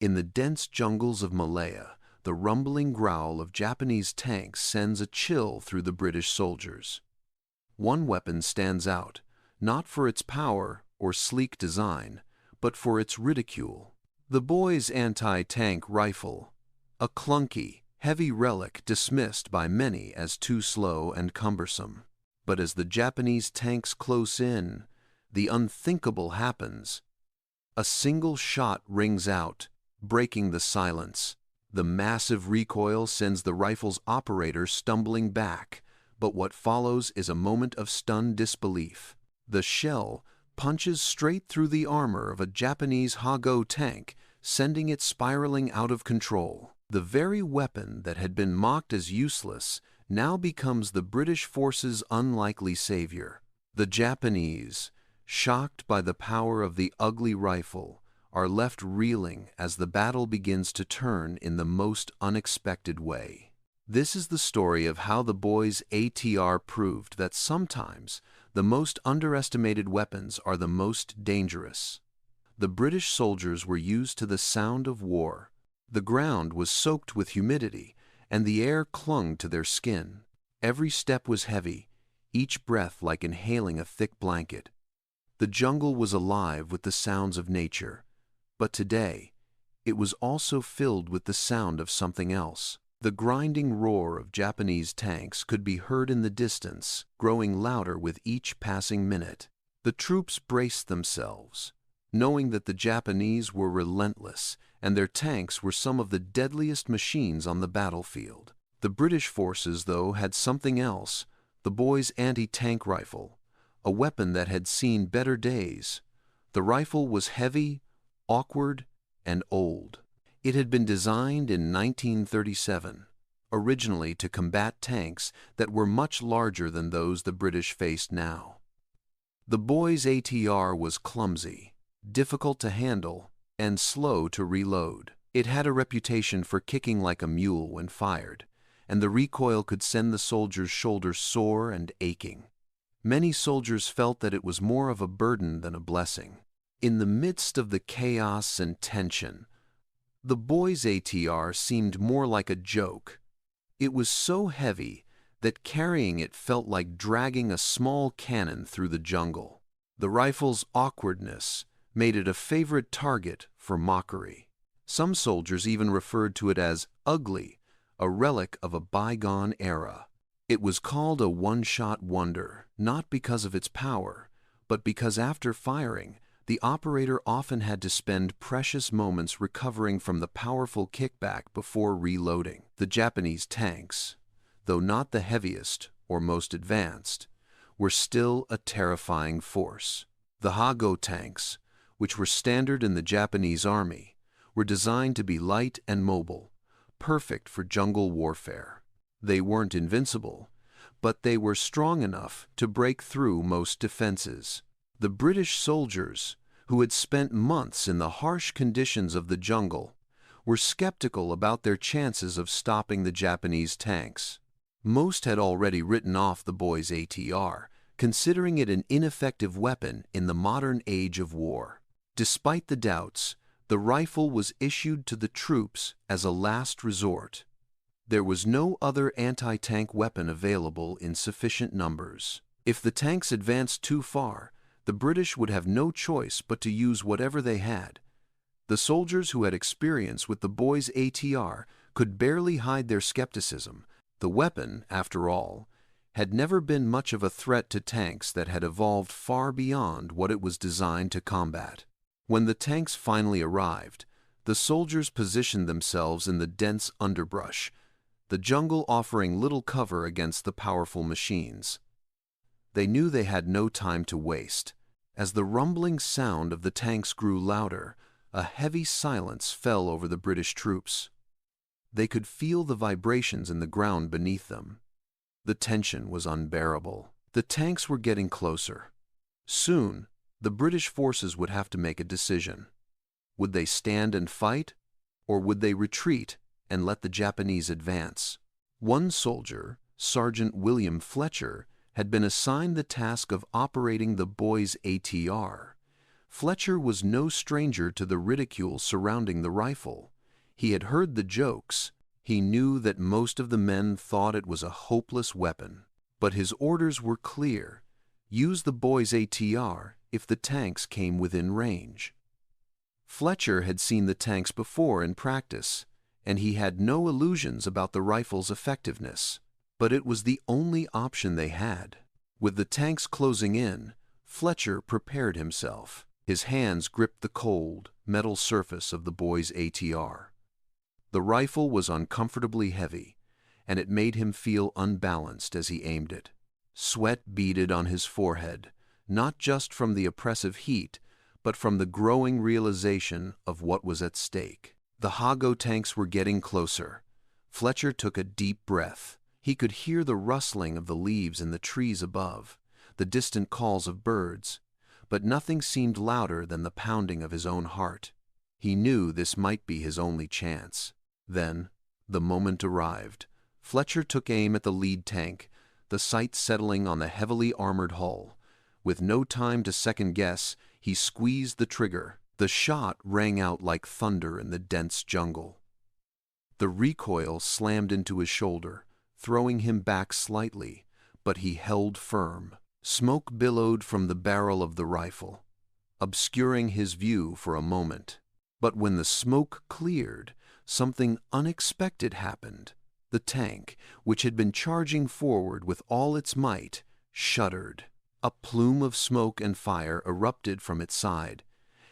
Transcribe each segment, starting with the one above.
In the dense jungles of Malaya, the rumbling growl of Japanese tanks sends a chill through the British soldiers. One weapon stands out, not for its power or sleek design, but for its ridicule. The Boys anti-tank rifle, a clunky, heavy relic dismissed by many as too slow and cumbersome. But as the Japanese tanks close in, the unthinkable happens. A single shot rings out, breaking the silence. The massive recoil sends the rifle's operator stumbling back, but what follows is a moment of stunned disbelief. The shell punches straight through the armor of a Japanese Hago tank, sending it spiraling out of control. The very weapon that had been mocked as useless now becomes the British forces' unlikely savior. The Japanese, shocked by the power of the ugly rifle, are left reeling as the battle begins to turn in the most unexpected way. This is the story of how the Boys ATR proved that sometimes the most underestimated weapons are the most dangerous. The British soldiers were used to the sound of war. The ground was soaked with humidity, and the air clung to their skin. Every step was heavy, each breath like inhaling a thick blanket. The jungle was alive with the sounds of nature, but today it was also filled with the sound of something else. The grinding roar of Japanese tanks could be heard in the distance, growing louder with each passing minute. The troops braced themselves, knowing that the Japanese were relentless and their tanks were some of the deadliest machines on the battlefield. The British forces, though, had something else: the Boys anti-tank rifle, a weapon that had seen better days. The rifle was heavy, awkward, and old. It had been designed in 1937, originally to combat tanks that were much larger than those the British faced now. The Boys ATR was clumsy, difficult to handle, and slow to reload. It had a reputation for kicking like a mule when fired, and the recoil could send the soldiers' shoulders sore and aching. Many soldiers felt that it was more of a burden than a blessing. In the midst of the chaos and tension, the Boys ATR seemed more like a joke. It was so heavy that carrying it felt like dragging a small cannon through the jungle. The rifle's awkwardness made it a favorite target for mockery. Some soldiers even referred to it as ugly, a relic of a bygone era. It was called a one-shot wonder, not because of its power, but because after firing, the operator often had to spend precious moments recovering from the powerful kickback before reloading. The Japanese tanks, though not the heaviest or most advanced, were still a terrifying force. The Hago tanks, which were standard in the Japanese army, were designed to be light and mobile, perfect for jungle warfare. They weren't invincible, but they were strong enough to break through most defenses. The British soldiers, who had spent months in the harsh conditions of the jungle, were skeptical about their chances of stopping the Japanese tanks. Most had already written off the Boys ATR, considering it an ineffective weapon in the modern age of war. Despite the doubts, the rifle was issued to the troops as a last resort. There was no other anti-tank weapon available in sufficient numbers. If the tanks advanced too far, the British would have no choice but to use whatever they had. The soldiers who had experience with the Boys ATR could barely hide their skepticism. The weapon, after all, had never been much of a threat to tanks that had evolved far beyond what it was designed to combat. When the tanks finally arrived, the soldiers positioned themselves in the dense underbrush, the jungle offering little cover against the powerful machines. They knew they had no time to waste. As the rumbling sound of the tanks grew louder, a heavy silence fell over the British troops. They could feel the vibrations in the ground beneath them. The tension was unbearable. The tanks were getting closer. Soon, the British forces would have to make a decision. Would they stand and fight, or would they retreat and let the Japanese advance? One soldier, Sergeant William Fletcher, had been assigned the task of operating the Boys ATR. Fletcher was no stranger to the ridicule surrounding the rifle. He had heard the jokes. He knew that most of the men thought it was a hopeless weapon. But his orders were clear: use the Boys ATR if the tanks came within range. Fletcher had seen the tanks before in practice, and he had no illusions about the rifle's effectiveness. But it was the only option they had. With the tanks closing in, Fletcher prepared himself. His hands gripped the cold, metal surface of the Boys ATR. The rifle was uncomfortably heavy, and it made him feel unbalanced as he aimed it. Sweat beaded on his forehead, not just from the oppressive heat, but from the growing realization of what was at stake. The Hago tanks were getting closer. Fletcher took a deep breath. He could hear the rustling of the leaves in the trees above, the distant calls of birds, but nothing seemed louder than the pounding of his own heart. He knew this might be his only chance. Then, the moment arrived. Fletcher took aim at the lead tank, the sight settling on the heavily armored hull. With no time to second-guess, he squeezed the trigger. The shot rang out like thunder in the dense jungle. The recoil slammed into his shoulder, throwing him back slightly, but he held firm. Smoke billowed from the barrel of the rifle, obscuring his view for a moment. But when the smoke cleared, something unexpected happened. The tank, which had been charging forward with all its might, shuddered. A plume of smoke and fire erupted from its side,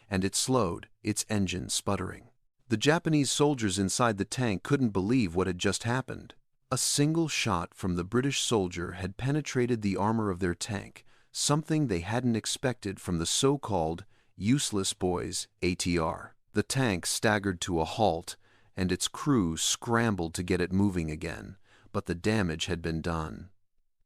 and it slowed, its engine sputtering. The Japanese soldiers inside the tank couldn't believe what had just happened. A single shot from the British soldier had penetrated the armor of their tank, something they hadn't expected from the so-called useless Boys ATR. The tank staggered to a halt, and its crew scrambled to get it moving again, but the damage had been done.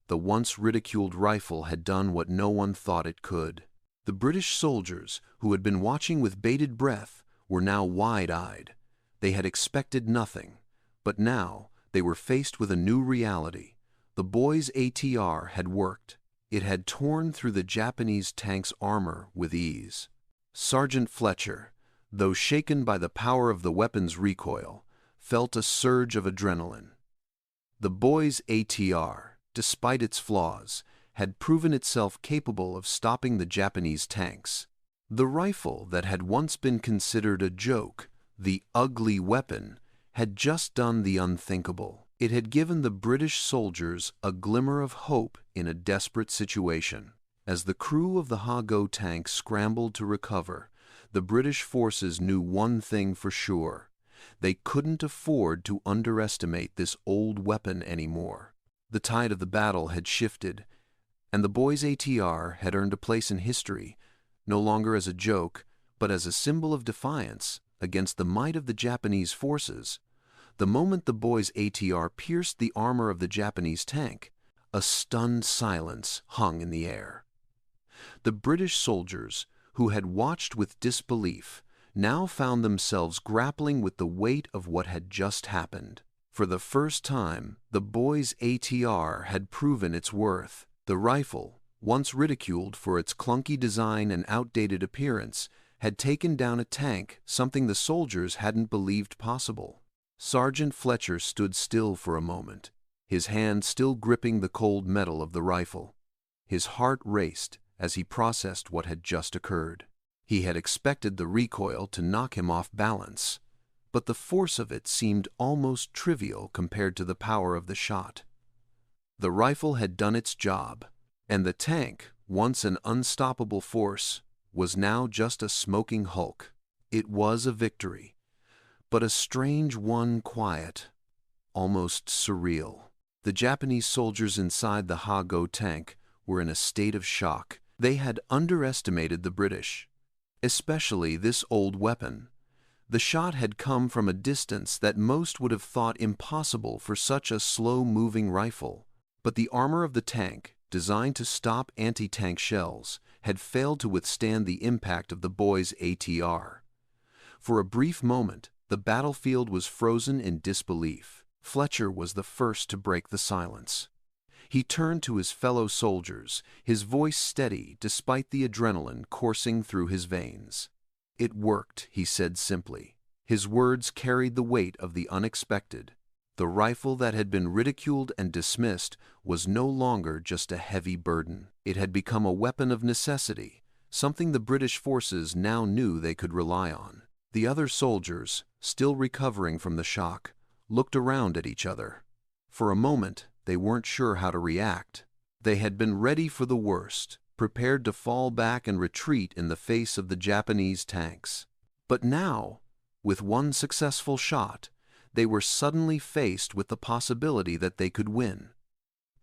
The once ridiculed rifle had done what no one thought it could. The British soldiers, who had been watching with bated breath, were now wide-eyed. They had expected nothing, but now they were faced with a new reality. The Boys ATR had worked. It had torn through the Japanese tank's armor with ease. Sergeant Fletcher, though shaken by the power of the weapon's recoil, felt a surge of adrenaline. The Boys ATR, despite its flaws, had proven itself capable of stopping the Japanese tanks. The rifle that had once been considered a joke, the ugly weapon, had just done the unthinkable. It had given the British soldiers a glimmer of hope in a desperate situation. As the crew of the Hago tank scrambled to recover, the British forces knew one thing for sure: they couldn't afford to underestimate this old weapon anymore. The tide of the battle had shifted, and the Boys ATR had earned a place in history, no longer as a joke, but as a symbol of defiance against the might of the Japanese forces. The moment the Boys ATR pierced the armor of the Japanese tank, a stunned silence hung in the air. The British soldiers, who had watched with disbelief, now found themselves grappling with the weight of what had just happened. For the first time, the Boys ATR had proven its worth. The rifle, once ridiculed for its clunky design and outdated appearance, had taken down a tank, something the soldiers hadn't believed possible. Sergeant Fletcher stood still for a moment, his hand still gripping the cold metal of the rifle. His heart raced as he processed what had just occurred. He had expected the recoil to knock him off balance, but the force of it seemed almost trivial compared to the power of the shot. The rifle had done its job, and the tank, once an unstoppable force, was now just a smoking hulk. It was a victory, but a strange one, quiet, almost surreal. The Japanese soldiers inside the Hago tank were in a state of shock. They had underestimated the British, especially this old weapon. The shot had come from a distance that most would have thought impossible for such a slow-moving rifle. But the armor of the tank, designed to stop anti-tank shells, had failed to withstand the impact of the Boys ATR. For a brief moment, the battlefield was frozen in disbelief. Fletcher was the first to break the silence. He turned to his fellow soldiers, his voice steady despite the adrenaline coursing through his veins. "It worked," he said simply. His words carried the weight of the unexpected. The rifle that had been ridiculed and dismissed was no longer just a heavy burden. It had become a weapon of necessity, something the British forces now knew they could rely on. The other soldiers, still recovering from the shock, looked around at each other. For a moment, they weren't sure how to react. They had been ready for the worst, prepared to fall back and retreat in the face of the Japanese tanks. But now, with one successful shot, they were suddenly faced with the possibility that they could win.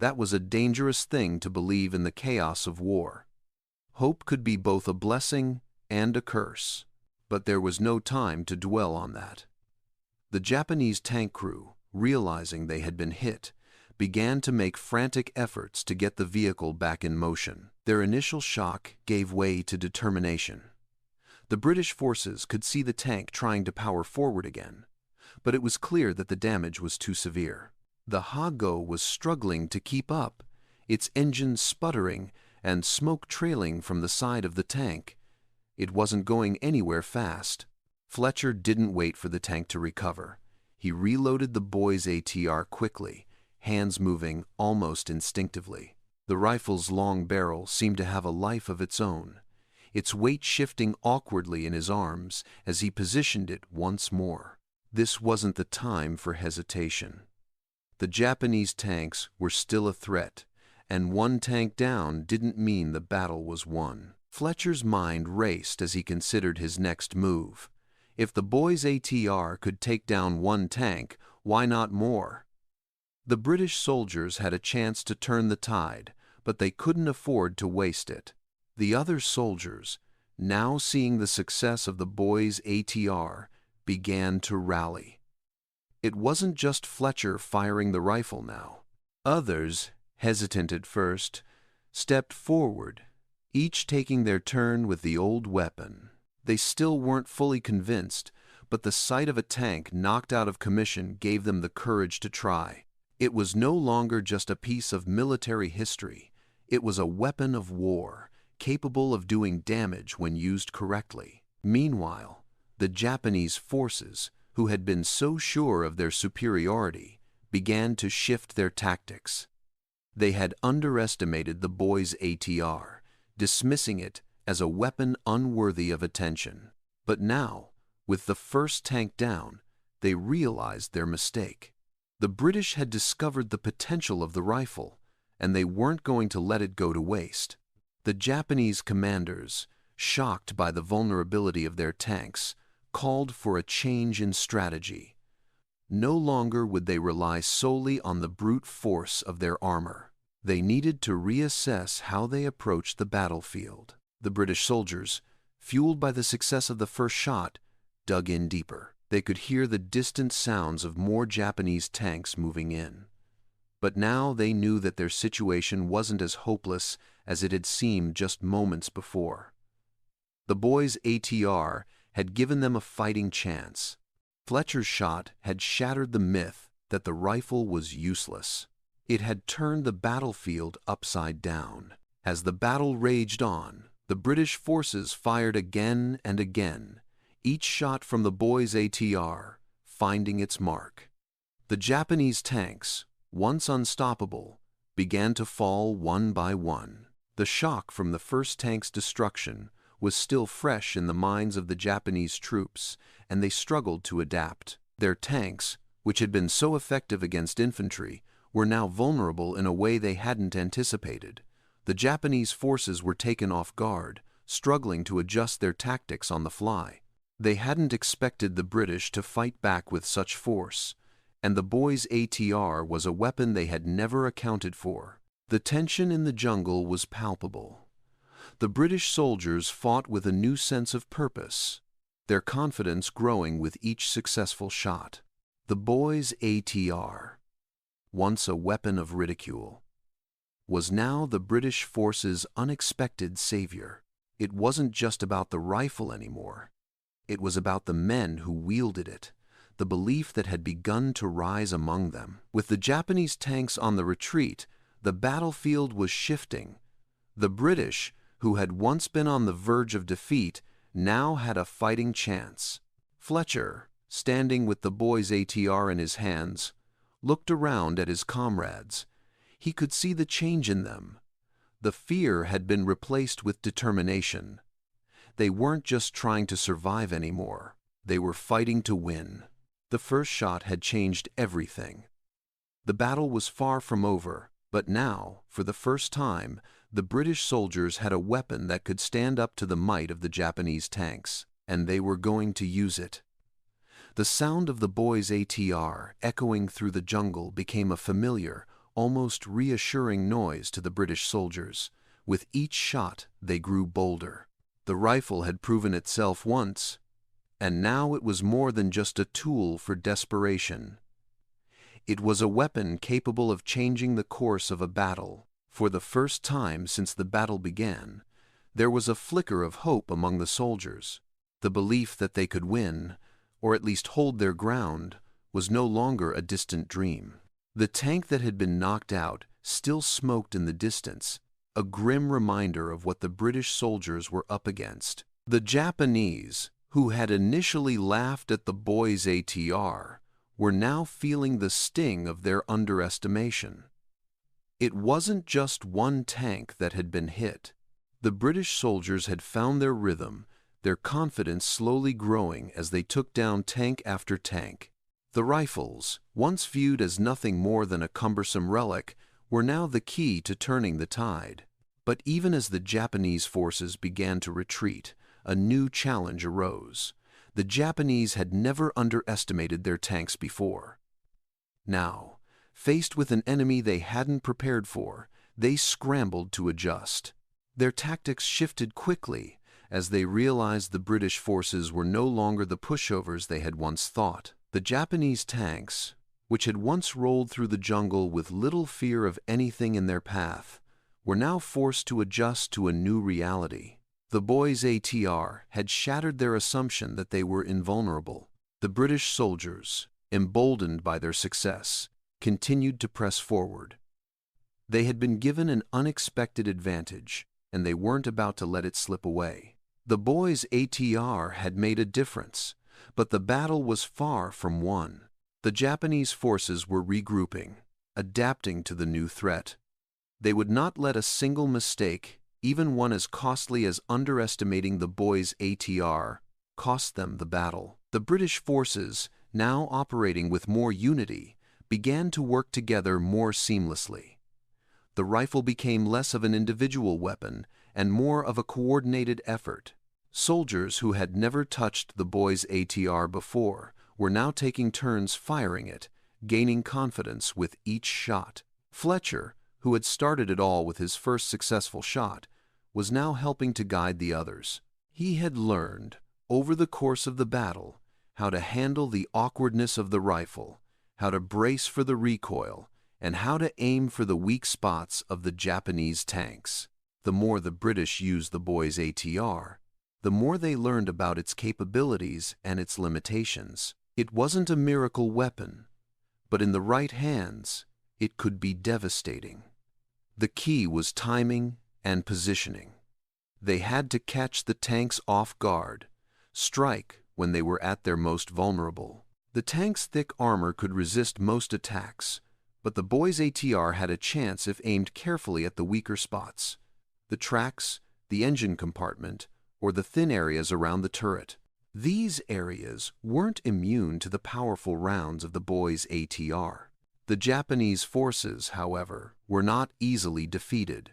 That was a dangerous thing to believe in the chaos of war. Hope could be both a blessing and a curse, but there was no time to dwell on that. The Japanese tank crew, realizing they had been hit, began to make frantic efforts to get the vehicle back in motion. Their initial shock gave way to determination. The British forces could see the tank trying to power forward again, but it was clear that the damage was too severe. The Hago was struggling to keep up, its engine sputtering and smoke trailing from the side of the tank. It wasn't going anywhere fast. Fletcher didn't wait for the tank to recover. He reloaded the Boys ATR quickly, hands moving almost instinctively. The rifle's long barrel seemed to have a life of its own, its weight shifting awkwardly in his arms as he positioned it once more. This wasn't the time for hesitation. The Japanese tanks were still a threat, and one tank down didn't mean the battle was won. Fletcher's mind raced as he considered his next move. If the Boys ATR could take down one tank, why not more? The British soldiers had a chance to turn the tide, but they couldn't afford to waste it. The other soldiers, now seeing the success of the Boys ATR, began to rally. It wasn't just Fletcher firing the rifle now. Others, hesitant at first, stepped forward, each taking their turn with the old weapon. They still weren't fully convinced, but the sight of a tank knocked out of commission gave them the courage to try. It was no longer just a piece of military history. It was a weapon of war, capable of doing damage when used correctly. Meanwhile, the Japanese forces, who had been so sure of their superiority, began to shift their tactics. They had underestimated the Boys ATR, dismissing it as a weapon unworthy of attention. But now, with the first tank down, they realized their mistake. The British had discovered the potential of the rifle, and they weren't going to let it go to waste. The Japanese commanders, shocked by the vulnerability of their tanks, called for a change in strategy. No longer would they rely solely on the brute force of their armor. They needed to reassess how they approached the battlefield. The British soldiers, fueled by the success of the first shot, dug in deeper. They could hear the distant sounds of more Japanese tanks moving in. But now they knew that their situation wasn't as hopeless as it had seemed just moments before. The Boys ATR had given them a fighting chance. Fletcher's shot had shattered the myth that the rifle was useless. It had turned the battlefield upside down. As the battle raged on, the British forces fired again and again, each shot from the Boys ATR finding its mark. The Japanese tanks, once unstoppable, began to fall one by one. The shock from the first tank's destruction was still fresh in the minds of the Japanese troops, and they struggled to adapt. Their tanks, which had been so effective against infantry, were now vulnerable in a way they hadn't anticipated. The Japanese forces were taken off guard, struggling to adjust their tactics on the fly. They hadn't expected the British to fight back with such force, and the Boys ATR was a weapon they had never accounted for. The tension in the jungle was palpable. The British soldiers fought with a new sense of purpose, their confidence growing with each successful shot. The Boys ATR, once a weapon of ridicule, was now the British forces' unexpected savior. It wasn't just about the rifle anymore. It was about the men who wielded it, the belief that had begun to rise among them. With the Japanese tanks on the retreat, The battlefield was shifting. The British, who had once been on the verge of defeat, now had a fighting chance. Fletcher, standing with the Boys ATR in his hands, looked around at his comrades. He could see the change in them. The fear had been replaced with determination. They weren't just trying to survive anymore. They were fighting to win. The first shot had changed everything. The battle was far from over, but now, for the first time, the British soldiers had a weapon that could stand up to the might of the Japanese tanks, and they were going to use it. The sound of the Boys ATR echoing through the jungle became a familiar, almost reassuring noise to the British soldiers. With each shot, they grew bolder. The rifle had proven itself once, and now it was more than just a tool for desperation. It was a weapon capable of changing the course of a battle. For the first time since the battle began, there was a flicker of hope among the soldiers. The belief that they could win, or at least hold their ground, was no longer a distant dream. The tank that had been knocked out still smoked in the distance, a grim reminder of what the British soldiers were up against. The Japanese, who had initially laughed at the Boys ATR, were now feeling the sting of their underestimation. It wasn't just one tank that had been hit. The British soldiers had found their rhythm, their confidence slowly growing as they took down tank after tank. The rifles, once viewed as nothing more than a cumbersome relic, were now the key to turning the tide. But even as the Japanese forces began to retreat, a new challenge arose. The Japanese had never underestimated their tanks before. Now, faced with an enemy they hadn't prepared for, they scrambled to adjust. Their tactics shifted quickly as they realized the British forces were no longer the pushovers they had once thought. The Japanese tanks, which had once rolled through the jungle with little fear of anything in their path, were now forced to adjust to a new reality. The Boys ATR had shattered their assumption that they were invulnerable. The British soldiers, emboldened by their success, continued to press forward. They had been given an unexpected advantage, and they weren't about to let it slip away. The Boys ATR had made a difference, but the battle was far from won. The Japanese forces were regrouping, adapting to the new threat. They would not let a single mistake, even one as costly as underestimating the Boys ATR, cost them the battle. The British forces, now operating with more unity, began to work together more seamlessly. The rifle became less of an individual weapon and more of a coordinated effort. Soldiers who had never touched the Boys ATR before were now taking turns firing it, gaining confidence with each shot. Fletcher, who had started it all with his first successful shot, was now helping to guide the others. He had learned, over the course of the battle, how to handle the awkwardness of the rifle, how to brace for the recoil, and how to aim for the weak spots of the Japanese tanks. The more the British used the Boys ATR, the more they learned about its capabilities and its limitations. It wasn't a miracle weapon, but in the right hands, it could be devastating. The key was timing and positioning. They had to catch the tanks off guard, strike when they were at their most vulnerable. The tank's thick armor could resist most attacks, but the Boys ATR had a chance if aimed carefully at the weaker spots: the tracks, the engine compartment, or the thin areas around the turret. These areas weren't immune to the powerful rounds of the Boys ATR. The Japanese forces, however, were not easily defeated.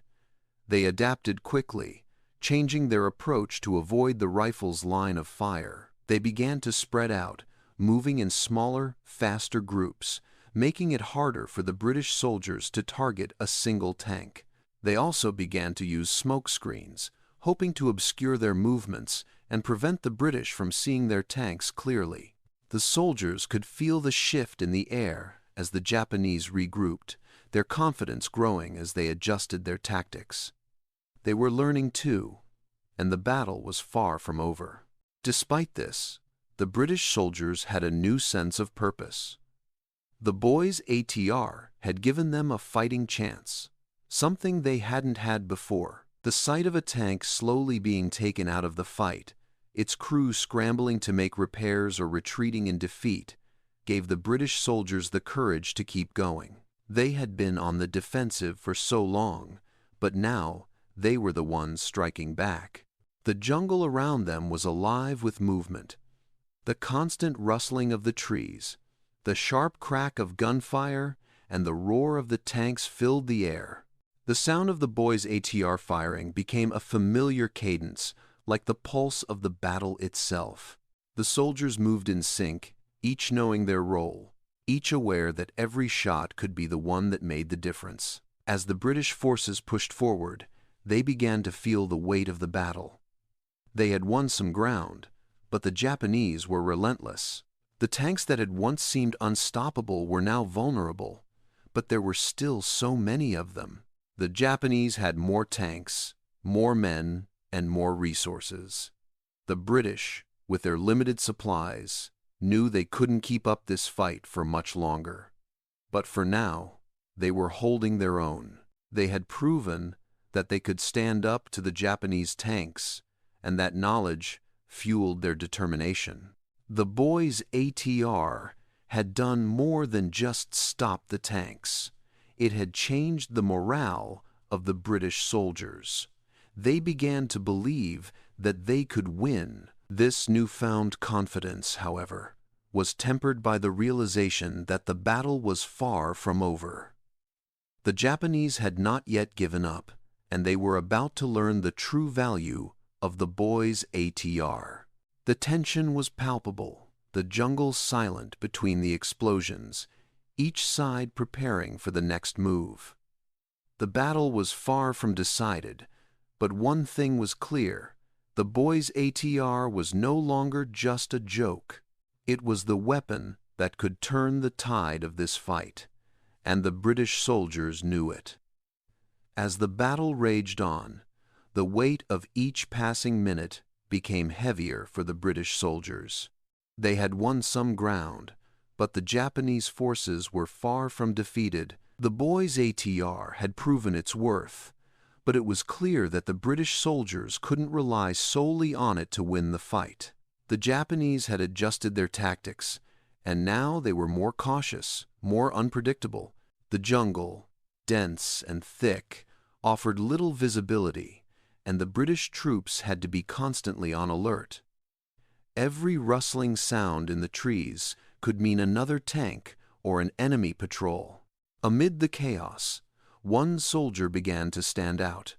They adapted quickly, changing their approach to avoid the rifle's line of fire. They began to spread out, moving in smaller, faster groups, making it harder for the British soldiers to target a single tank. They also began to use smoke screens, hoping to obscure their movements and prevent the British from seeing their tanks clearly. The soldiers could feel the shift in the air as the Japanese regrouped, their confidence growing as they adjusted their tactics. They were learning too, and the battle was far from over. Despite this, the British soldiers had a new sense of purpose. The Boys ATR had given them a fighting chance. something they hadn't had before. The sight of a tank slowly being taken out of the fight, its crew scrambling to make repairs or retreating in defeat, gave the British soldiers the courage to keep going. They had been on the defensive for so long, but now they were the ones striking back. The jungle around them was alive with movement. The constant rustling of the trees, the sharp crack of gunfire, and the roar of the tanks filled the air. The sound of the Boys ATR firing became a familiar cadence, like the pulse of the battle itself. The soldiers moved in sync, each knowing their role, each aware that every shot could be the one that made the difference. As the British forces pushed forward, they began to feel the weight of the battle. They had won some ground, but the Japanese were relentless. The tanks that had once seemed unstoppable were now vulnerable, but there were still so many of them. The Japanese had more tanks, more men, and more resources. The British, with their limited supplies, knew they couldn't keep up this fight for much longer. But for now, they were holding their own. They had proven that they could stand up to the Japanese tanks, and that knowledge fueled their determination. The Boys ATR had done more than just stop the tanks. It had changed the morale of the British soldiers. They began to believe that they could win. This newfound confidence, however, was tempered by the realization that the battle was far from over. The Japanese had not yet given up, and they were about to learn the true value of the Boys ATR. The tension was palpable, the jungle silent between the explosions, each side preparing for the next move. The battle was far from decided, but one thing was clear: the Boys ATR was no longer just a joke. It was the weapon that could turn the tide of this fight, and the British soldiers knew it. As the battle raged on, the weight of each passing minute became heavier for the British soldiers. They had won some ground, but the Japanese forces were far from defeated. The Boys ATR had proven its worth, but it was clear that the British soldiers couldn't rely solely on it to win the fight. The Japanese had adjusted their tactics, and now they were more cautious, more unpredictable. The jungle, dense and thick, offered little visibility, and the British troops had to be constantly on alert. Every rustling sound in the trees could mean another tank or an enemy patrol. Amid the chaos, one soldier began to stand out.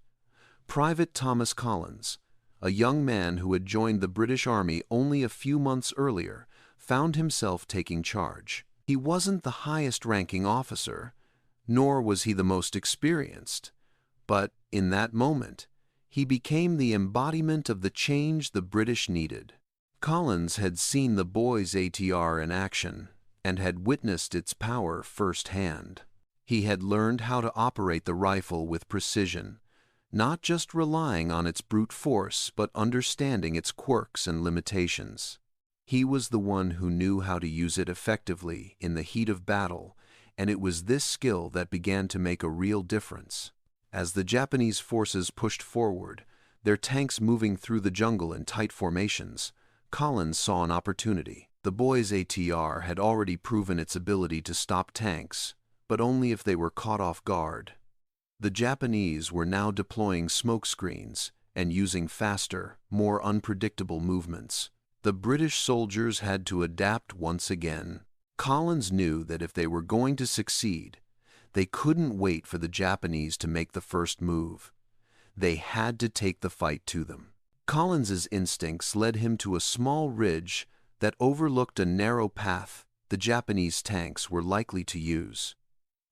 Private Thomas Collins, a young man who had joined the British Army only a few months earlier, found himself taking charge. He wasn't the highest-ranking officer, nor was he the most experienced, but in that moment, he became the embodiment of the change the British needed. Collins had seen the Boys ATR in action and had witnessed its power firsthand. He had learned how to operate the rifle with precision, not just relying on its brute force, but understanding its quirks and limitations. He was the one who knew how to use it effectively in the heat of battle, and it was this skill that began to make a real difference. As the Japanese forces pushed forward, their tanks moving through the jungle in tight formations, Collins saw an opportunity. The Boys ATR had already proven its ability to stop tanks, but only if they were caught off guard. The Japanese were now deploying smoke screens and using faster, more unpredictable movements. The British soldiers had to adapt once again. Collins knew that if they were going to succeed, they couldn't wait for the Japanese to make the first move. They had to take the fight to them. Collins's instincts led him to a small ridge that overlooked a narrow path the Japanese tanks were likely to use.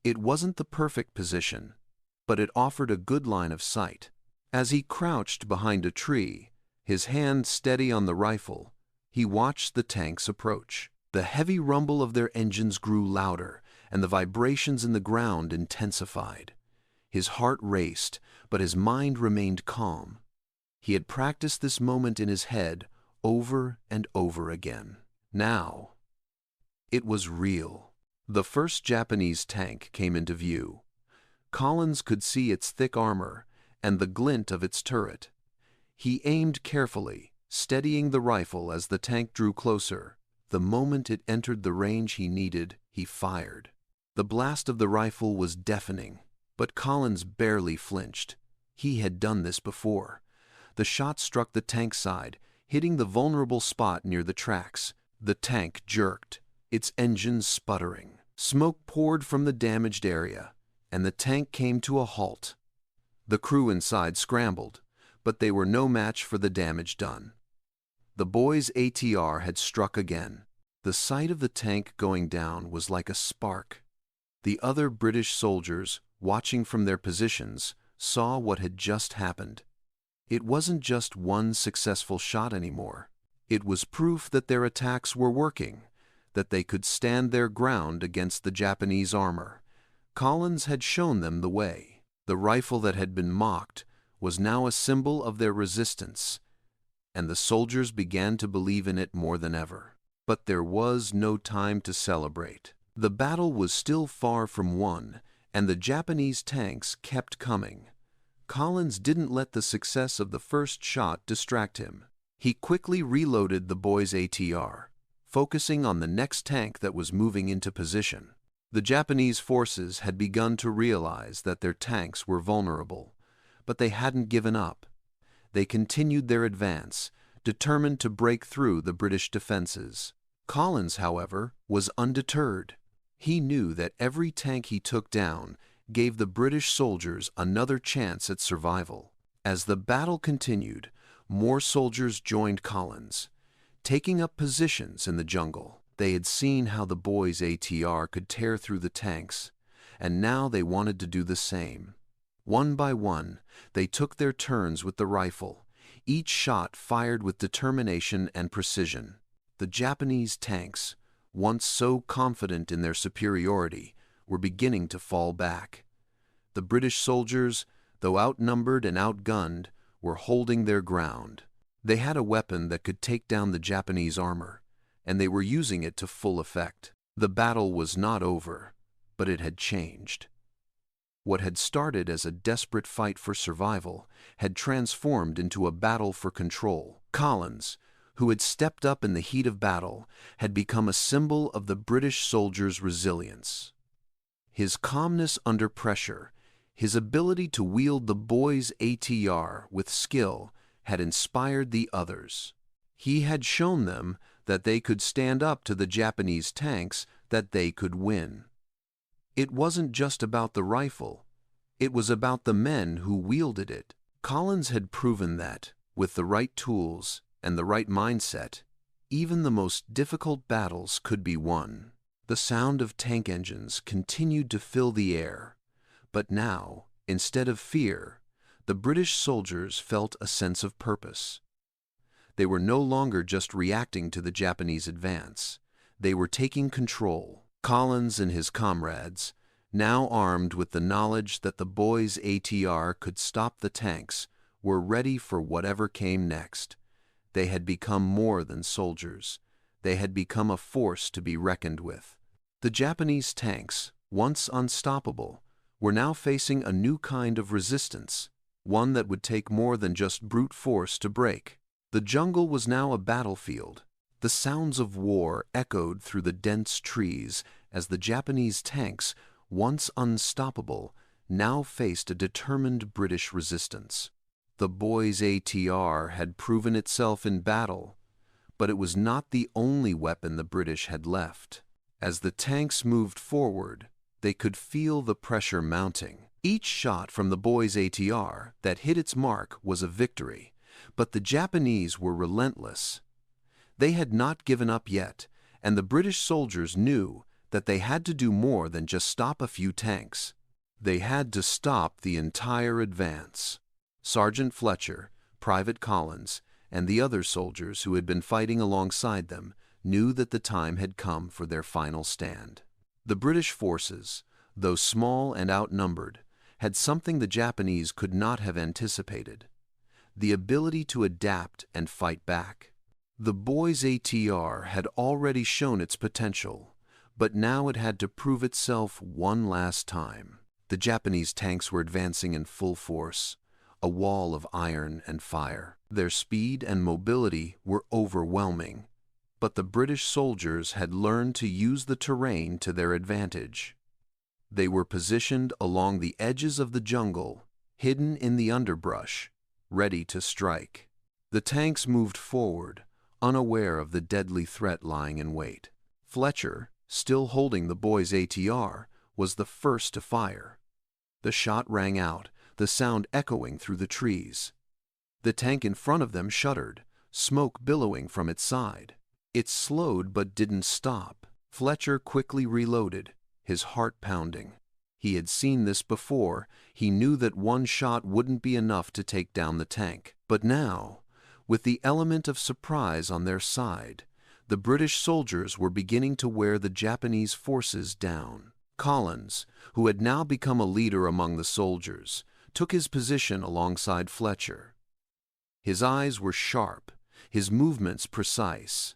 It wasn't the perfect position, but it offered a good line of sight. As he crouched behind a tree, his hand steady on the rifle, he watched the tanks approach. The heavy rumble of their engines grew louder, and the vibrations in the ground intensified. His heart raced, but his mind remained calm. He had practiced this moment in his head over and over again. Now, it was real. The first Japanese tank came into view. Collins could see its thick armor and the glint of its turret. He aimed carefully, steadying the rifle as the tank drew closer. The moment it entered the range he needed, he fired. The blast of the rifle was deafening, but Collins barely flinched. He had done this before. The shot struck the tank side, hitting the vulnerable spot near the tracks. The tank jerked, its engines sputtering. Smoke poured from the damaged area, and the tank came to a halt. The crew inside scrambled, but they were no match for the damage done. The Boys ATR had struck again. The sight of the tank going down was like a spark. The other British soldiers, watching from their positions, saw what had just happened. It wasn't just one successful shot anymore. It was proof that their attacks were working, that they could stand their ground against the Japanese armor. Collins had shown them the way. The rifle that had been mocked was now a symbol of their resistance, and the soldiers began to believe in it more than ever. But there was no time to celebrate. The battle was still far from won, and the Japanese tanks kept coming. Collins didn't let the success of the first shot distract him. He quickly reloaded the Boys ATR, focusing on the next tank that was moving into position. The Japanese forces had begun to realize that their tanks were vulnerable, but they hadn't given up. They continued their advance, determined to break through the British defenses. Collins, however, was undeterred. He knew that every tank he took down gave the British soldiers another chance at survival. As the battle continued, more soldiers joined Collins, taking up positions in the jungle. They had seen how the Boys ATR could tear through the tanks, and now they wanted to do the same. One by one, they took their turns with the rifle, each shot fired with determination and precision. The Japanese tanks, once so confident in their superiority, were beginning to fall back. The British soldiers, though outnumbered and outgunned, were holding their ground. They had a weapon that could take down the Japanese armor, and they were using it to full effect. The battle was not over, but it had changed. What had started as a desperate fight for survival had transformed into a battle for control. Collins, who had stepped up in the heat of battle, had become a symbol of the British soldiers' resilience. His calmness under pressure, his ability to wield the Boys ATR with skill, had inspired the others. He had shown them that they could stand up to the Japanese tanks, that they could win. It wasn't just about the rifle, it was about the men who wielded it. Collins had proven that, with the right tools and the right mindset, even the most difficult battles could be won. The sound of tank engines continued to fill the air, but now, instead of fear, the British soldiers felt a sense of purpose. They were no longer just reacting to the Japanese advance. They were taking control. Collins and his comrades, now armed with the knowledge that the Boys ATR could stop the tanks, were ready for whatever came next. They had become more than soldiers. They had become a force to be reckoned with. The Japanese tanks, once unstoppable, were now facing a new kind of resistance, one that would take more than just brute force to break. The jungle was now a battlefield. The sounds of war echoed through the dense trees as the Japanese tanks, once unstoppable, now faced a determined British resistance. The Boys ATR had proven itself in battle, but it was not the only weapon the British had left. As the tanks moved forward, they could feel the pressure mounting. Each shot from the Boys ATR that hit its mark was a victory, but the Japanese were relentless. They had not given up yet, and the British soldiers knew that they had to do more than just stop a few tanks. They had to stop the entire advance. Sergeant Fletcher, Private Collins, and the other soldiers who had been fighting alongside them knew that the time had come for their final stand. The British forces, though small and outnumbered, had something the Japanese could not have anticipated: the ability to adapt and fight back. The Boys ATR had already shown its potential, but now it had to prove itself one last time. The Japanese tanks were advancing in full force, a wall of iron and fire. Their speed and mobility were overwhelming, but the British soldiers had learned to use the terrain to their advantage. They were positioned along the edges of the jungle, hidden in the underbrush, ready to strike. The tanks moved forward, unaware of the deadly threat lying in wait. Fletcher, still holding the Boys ATR, was the first to fire. The shot rang out, the sound echoing through the trees. The tank in front of them shuddered, smoke billowing from its side. It slowed but didn't stop. Fletcher quickly reloaded, his heart pounding. He had seen this before. He knew that one shot wouldn't be enough to take down the tank. But now, with the element of surprise on their side, the British soldiers were beginning to wear the Japanese forces down. Collins, who had now become a leader among the soldiers, took his position alongside Fletcher. His eyes were sharp, his movements precise.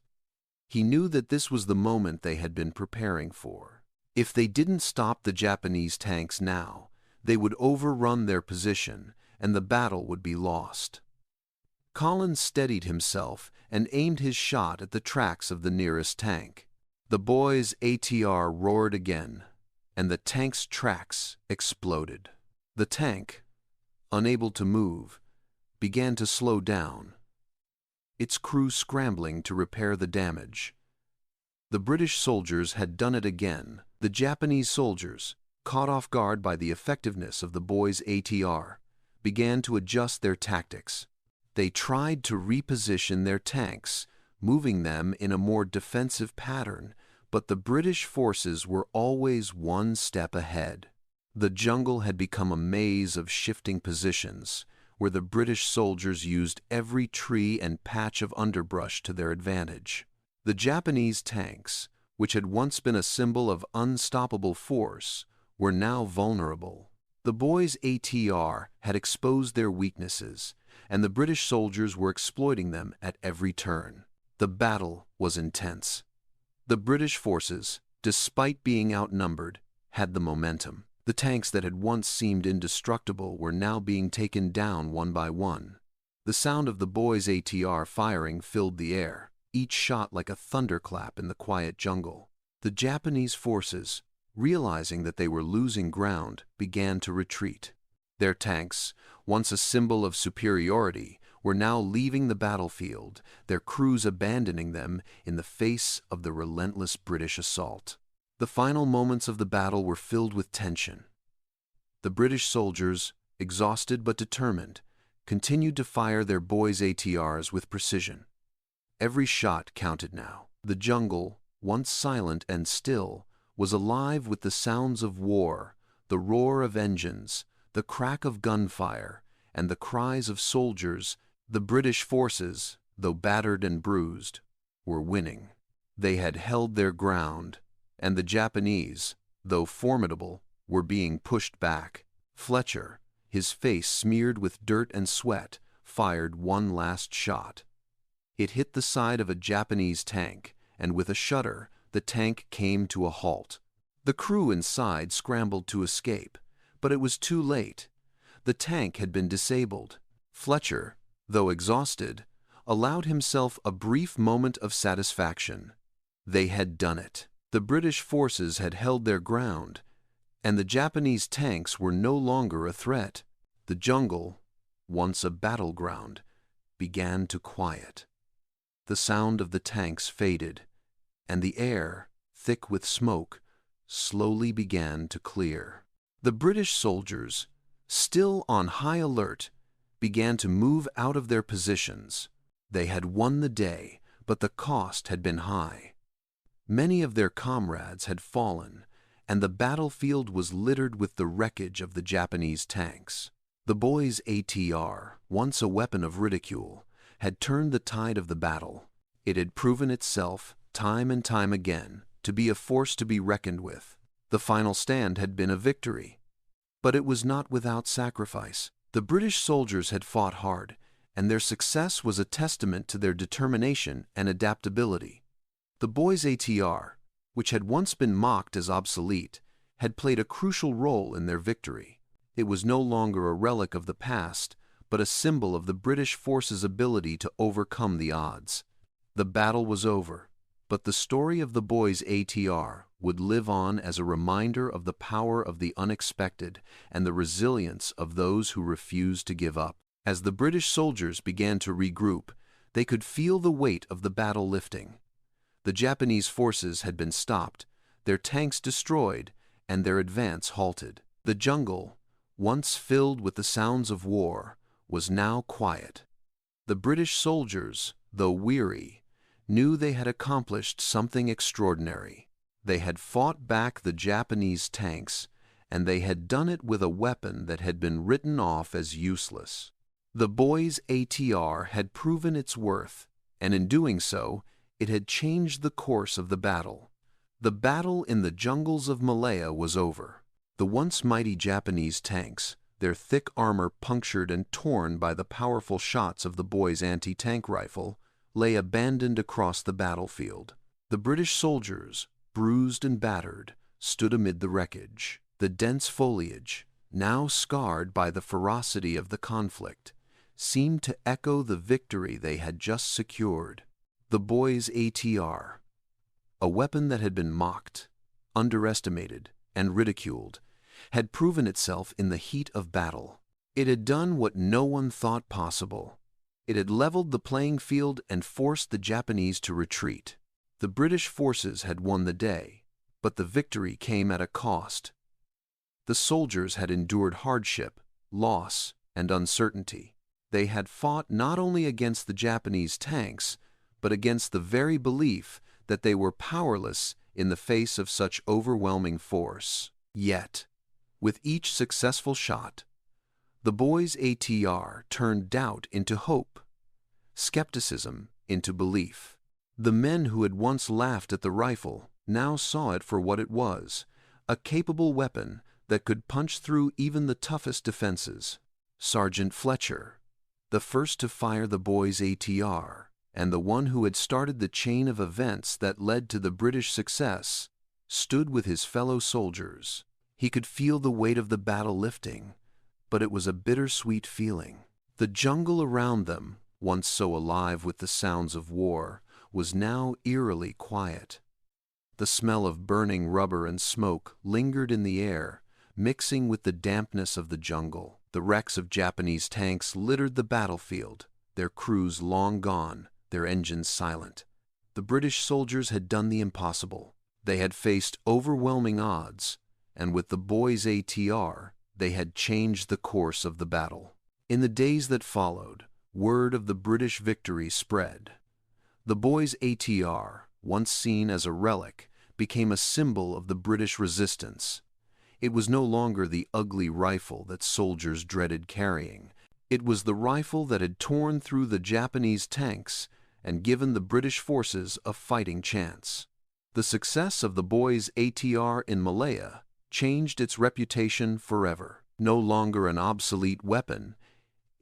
He knew that this was the moment they had been preparing for. If they didn't stop the Japanese tanks now, they would overrun their position, and the battle would be lost. Collins steadied himself and aimed his shot at the tracks of the nearest tank. The Boys ATR roared again, and the tank's tracks exploded. The tank, unable to move, began to slow down, its crew scrambling to repair the damage. The British soldiers had done it again. The Japanese soldiers, caught off guard by the effectiveness of the Boys ATR, began to adjust their tactics. They tried to reposition their tanks, moving them in a more defensive pattern, but the British forces were always one step ahead. The jungle had become a maze of shifting positions, where the British soldiers used every tree and patch of underbrush to their advantage. The Japanese tanks, which had once been a symbol of unstoppable force, were now vulnerable. The Boys ATR had exposed their weaknesses, and the British soldiers were exploiting them at every turn. The battle was intense. The British forces, despite being outnumbered, had the momentum. The tanks that had once seemed indestructible were now being taken down one by one. The sound of the Boys ATR firing filled the air, each shot like a thunderclap in the quiet jungle. The Japanese forces, realizing that they were losing ground, began to retreat. Their tanks, once a symbol of superiority, were now leaving the battlefield, their crews abandoning them in the face of the relentless British assault. The final moments of the battle were filled with tension. The British soldiers, exhausted but determined, continued to fire their Boys ATRs with precision. Every shot counted now. The jungle, once silent and still, was alive with the sounds of war, the roar of engines, the crack of gunfire, and the cries of soldiers. The British forces, though battered and bruised, were winning. They had held their ground, and the Japanese, though formidable, were being pushed back. Fletcher, his face smeared with dirt and sweat, fired one last shot. It hit the side of a Japanese tank, and with a shudder, the tank came to a halt. The crew inside scrambled to escape, but it was too late. The tank had been disabled. Fletcher, though exhausted, allowed himself a brief moment of satisfaction. They had done it. The British forces had held their ground, and the Japanese tanks were no longer a threat. The jungle, once a battleground, began to quiet. The sound of the tanks faded, and the air, thick with smoke, slowly began to clear. The British soldiers, still on high alert, began to move out of their positions. They had won the day, but the cost had been high. Many of their comrades had fallen, and the battlefield was littered with the wreckage of the Japanese tanks. The Boys ATR, once a weapon of ridicule, had turned the tide of the battle. It had proven itself, time and time again, to be a force to be reckoned with. The final stand had been a victory. But it was not without sacrifice. The British soldiers had fought hard, and their success was a testament to their determination and adaptability. The Boys ATR, which had once been mocked as obsolete, had played a crucial role in their victory. It was no longer a relic of the past, but a symbol of the British force's ability to overcome the odds. The battle was over, but the story of the Boys ATR would live on as a reminder of the power of the unexpected and the resilience of those who refused to give up. As the British soldiers began to regroup, they could feel the weight of the battle lifting. The Japanese forces had been stopped, their tanks destroyed, and their advance halted. The jungle, once filled with the sounds of war, was now quiet. The British soldiers, though weary, knew they had accomplished something extraordinary. They had fought back the Japanese tanks, and they had done it with a weapon that had been written off as useless. The Boys ATR had proven its worth, and in doing so, it had changed the course of the battle. The battle in the jungles of Malaya was over. The once mighty Japanese tanks, their thick armor punctured and torn by the powerful shots of the Boys' anti-tank rifle, lay abandoned across the battlefield. The British soldiers, bruised and battered, stood amid the wreckage. The dense foliage, now scarred by the ferocity of the conflict, seemed to echo the victory they had just secured. The Boys ATR, a weapon that had been mocked, underestimated, and ridiculed, had proven itself in the heat of battle. It had done what no one thought possible. It had leveled the playing field and forced the Japanese to retreat. The British forces had won the day, but the victory came at a cost. The soldiers had endured hardship, loss, and uncertainty. They had fought not only against the Japanese tanks, but against the very belief that they were powerless in the face of such overwhelming force. Yet, with each successful shot, the Boys ATR turned doubt into hope, skepticism into belief. The men who had once laughed at the rifle now saw it for what it was, a capable weapon that could punch through even the toughest defenses. Sergeant Fletcher, the first to fire the Boys ATR, and the one who had started the chain of events that led to the British success, stood with his fellow soldiers. He could feel the weight of the battle lifting, but it was a bittersweet feeling. The jungle around them, once so alive with the sounds of war, was now eerily quiet. The smell of burning rubber and smoke lingered in the air, mixing with the dampness of the jungle. The wrecks of Japanese tanks littered the battlefield, their crews long gone, their engines silent. The British soldiers had done the impossible. They had faced overwhelming odds, and with the Boys ATR, they had changed the course of the battle. In the days that followed, word of the British victory spread. The Boys ATR, once seen as a relic, became a symbol of the British resistance. It was no longer the ugly rifle that soldiers dreaded carrying. It was the rifle that had torn through the Japanese tanks and given the British forces a fighting chance. The success of the Boys ATR in Malaya changed its reputation forever. No longer an obsolete weapon,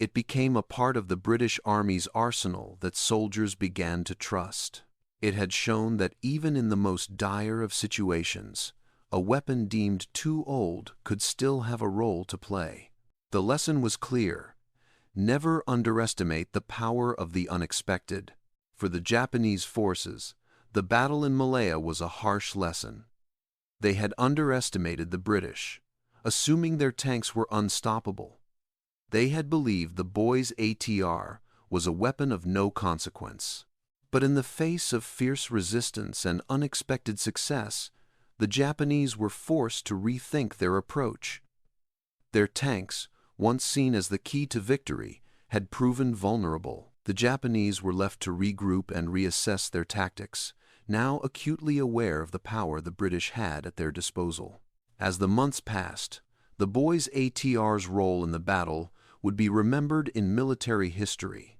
it became a part of the British Army's arsenal that soldiers began to trust. It had shown that even in the most dire of situations, a weapon deemed too old could still have a role to play. The lesson was clear: never underestimate the power of the unexpected. For the Japanese forces, the battle in Malaya was a harsh lesson. They had underestimated the British, assuming their tanks were unstoppable. They had believed the Boys ATR was a weapon of no consequence. But in the face of fierce resistance and unexpected success, the Japanese were forced to rethink their approach. Their tanks, once seen as the key to victory, had proven vulnerable. The Japanese were left to regroup and reassess their tactics, now acutely aware of the power the British had at their disposal. As the months passed, the Boys ATR's role in the battle would be remembered in military history.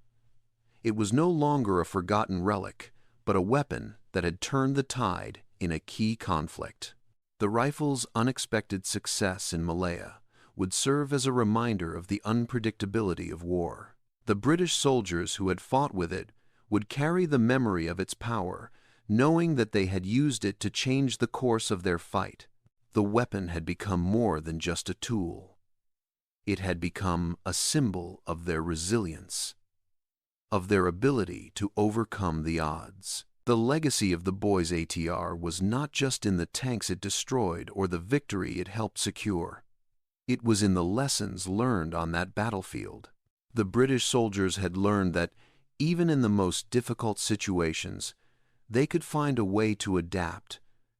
It was no longer a forgotten relic, but a weapon that had turned the tide in a key conflict. The rifle's unexpected success in Malaya would serve as a reminder of the unpredictability of war. The British soldiers who had fought with it would carry the memory of its power, knowing that they had used it to change the course of their fight. The weapon had become more than just a tool. It had become a symbol of their resilience, of their ability to overcome the odds. The legacy of the Boys ATR was not just in the tanks it destroyed or the victory it helped secure. It was in the lessons learned on that battlefield. The British soldiers had learned that, even in the most difficult situations, they could find a way to adapt,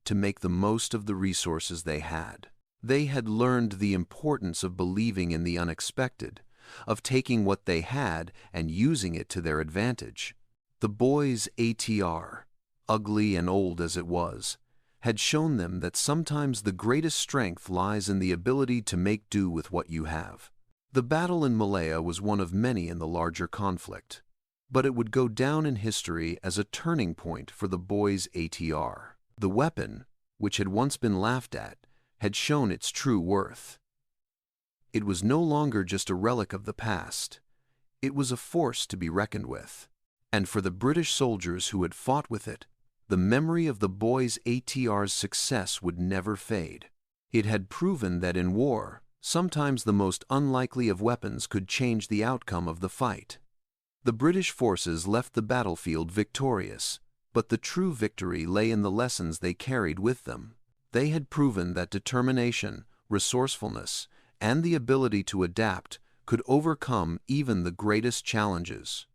to make the most of the resources they had. They had learned the importance of believing in the unexpected, of taking what they had and using it to their advantage. The Boys ATR, ugly and old as it was, had shown them that sometimes the greatest strength lies in the ability to make do with what you have. The battle in Malaya was one of many in the larger conflict, but it would go down in history as a turning point for the Boys ATR. The weapon, which had once been laughed at, had shown its true worth. It was no longer just a relic of the past. It was a force to be reckoned with. And for the British soldiers who had fought with it, the memory of the Boys ATR's success would never fade. It had proven that in war, sometimes the most unlikely of weapons could change the outcome of the fight. The British forces left the battlefield victorious, but the true victory lay in the lessons they carried with them. They had proven that determination, resourcefulness, and the ability to adapt could overcome even the greatest challenges.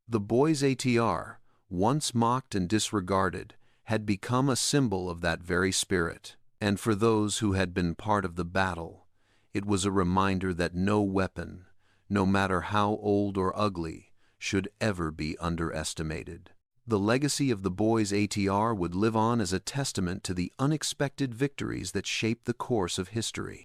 The Boys ATR, once mocked and disregarded, had become a symbol of that very spirit. And for those who had been part of the battle, it was a reminder that no weapon, no matter how old or ugly, should ever be underestimated. The legacy of the Boys ATR would live on as a testament to the unexpected victories that shaped the course of history.